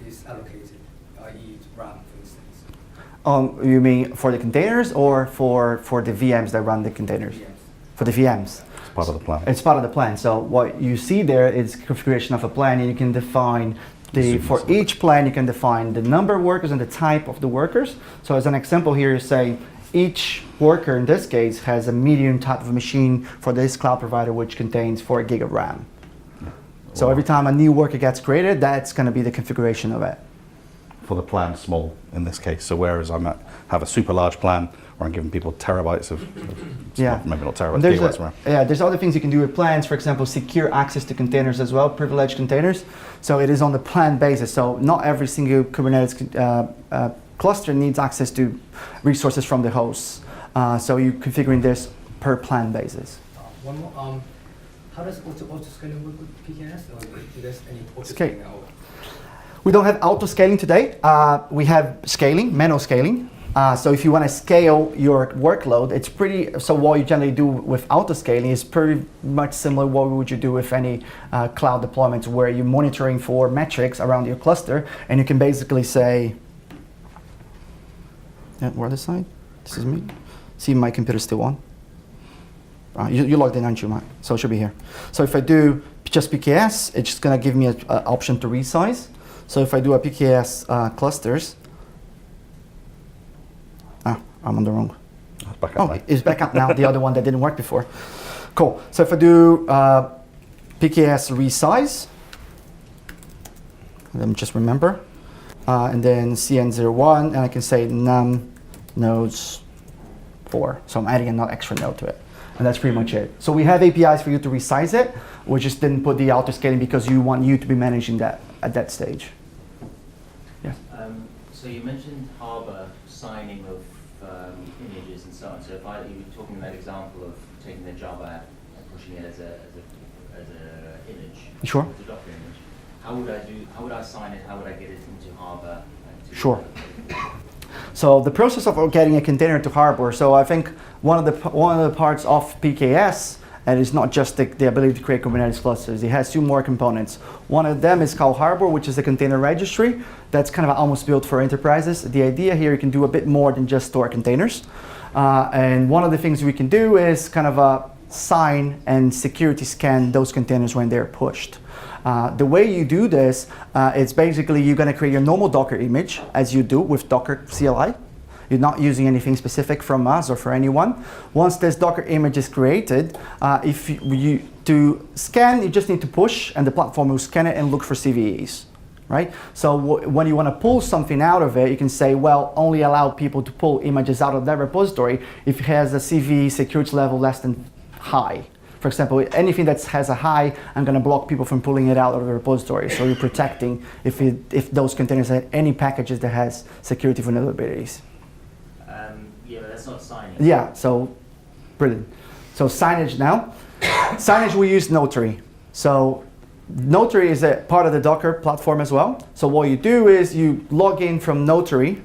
Speaker 12: is allocated, i.e. RAM, for instance?
Speaker 1: You mean for the containers or for the VMs that run the containers?
Speaker 12: VMs.
Speaker 1: For the VMs.
Speaker 2: It's part of the plan.
Speaker 1: It's part of the plan. So what you see there is configuration of a plan, and you can define for each plan you can define the number of workers and the type of the workers. So as an example here, you say each worker in this case has a medium type of machine for this cloud provider, which contains 4 gig of RAM. So every time a new worker gets created, that's going to be the configuration of it.
Speaker 2: For the plan, small in this case. So whereas have a super large plan where I'm giving people terabytes of maybe not terabytes, gigabytes of RAM.
Speaker 1: Yeah, there's other things you can do with plans. For example, secure access to containers as well, privileged containers. So it is on the plan basis. So not every single Kubernetes cluster needs access to resources from the hosts. So you're configuring this per plan basis.
Speaker 12: One more. How does auto-scaling work with PKS? Or is there any
Speaker 1: Okay.
Speaker 12: auto-scaling?
Speaker 1: We don't have auto-scaling today. We have scaling, manual scaling. So if you want to scale your workload, it's so what you generally do with auto-scaling is pretty much similar what would you do with any cloud deployment, where you're monitoring for metrics around your cluster, and you can basically say, where the side? This is me. See, my computer's still on. You logged in, aren't you, Matt? So it should be here. So if I do just PKS, it's just going to give me an option to resize. So if I do a PKS clusters, I'm on the wrong.
Speaker 2: Back up,
Speaker 1: oh, it's back up now, the other one that didn't work before. Cool. So if I do PKS resize, let me just remember, and then CN01, and I can say num nodes 4. So I'm adding an extra node to it. And that's pretty much it. So we have APIs for you to resize it. We just didn't put the auto scaling because you want you to be managing that at that stage. Yeah.
Speaker 13: So you mentioned Harbor signing of images and so on. So if you were talking in that example of taking the Java app and pushing it as a image,
Speaker 1: sure.
Speaker 13: As a Docker image, how would I sign it? How would I get it into Harbor?
Speaker 1: Sure. So the process of getting a container to Harbor. So I think one of the parts of PKS, and it's not just the ability to create Kubernetes clusters. It has 2 more components. One of them is called Harbor, which is a container registry that's kind of almost built for enterprises. The idea here, you can do a bit more than just store containers. And one of the things we can do is kind of sign and security scan those containers when they're pushed. The way you do this, it's basically you're going to create your normal Docker image, as you do with Docker CLI. You're not using anything specific from us or for anyone. Once this Docker image is created, to scan, you just need to push, and the platform will scan it and look for CVEs, right? So when you want to pull something out of it, you can say, well, only allow people to pull images out of that repository if it has a CVE security level less than high. For example, anything that has a high, I'm going to block people from pulling it out of the repository. So you're protecting if those containers have any packages that has security vulnerabilities.
Speaker 13: Yeah, but that's not signing.
Speaker 1: Yeah, so brilliant. So signage now. Signage, we use Notary. So Notary is a part of the Docker platform as well. So what you do is you log in from Notary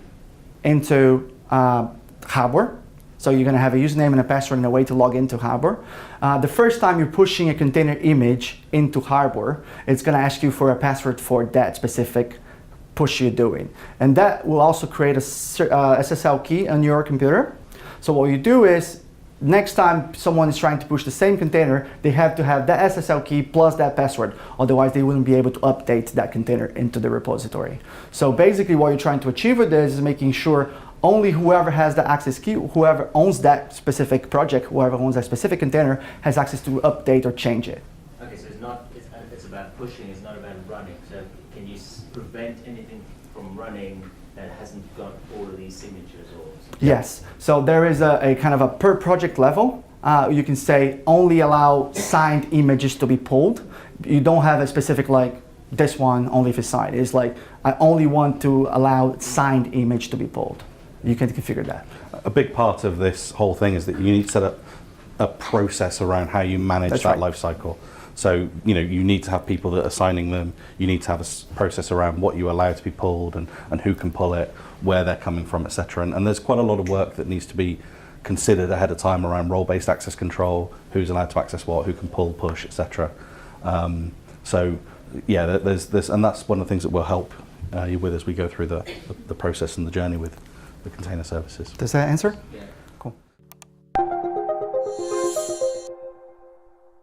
Speaker 1: into Harbor. So you're going to have a username and a password and a way to log into Harbor. The first time you're pushing a container image into Harbor, it's going to ask you for a password for that specific push you're doing. And that will also create a SSL key on your computer. So what you do is, next time someone is trying to push the same container, they have to have that SSL key plus that password. Otherwise, they wouldn't be able to update that container into the repository. So basically, what you're trying to achieve with this is making sure only whoever has the access key, whoever owns that specific project, whoever owns that specific container, has access to update or change it.
Speaker 13: Okay, so it's about pushing, it's not about running. So can you prevent anything from running that hasn't got all of these signatures or something?
Speaker 1: Yes, so there is a kind of a per project level. You can say only allow signed images to be pulled. You don't have a specific like this one only if it's signed. It's like I only want to allow signed image to be pulled. You can configure that.
Speaker 2: A big part of this whole thing is that you need to set up a process around how you manage
Speaker 1: That's
Speaker 2: that
Speaker 1: right.
Speaker 2: life cycle. So, you know, you need to have people that are signing them. You need to have a process around what you allow to be pulled and who can pull it, where they're coming from, etc. And there's quite a lot of work that needs to be considered ahead of time around role-based access control, who's allowed to access what, who can pull, push, etc. So, yeah, there's this, and that's one of the things that will help you with as we go through the process and the journey with the container services.
Speaker 1: Does that answer?
Speaker 13: Yeah.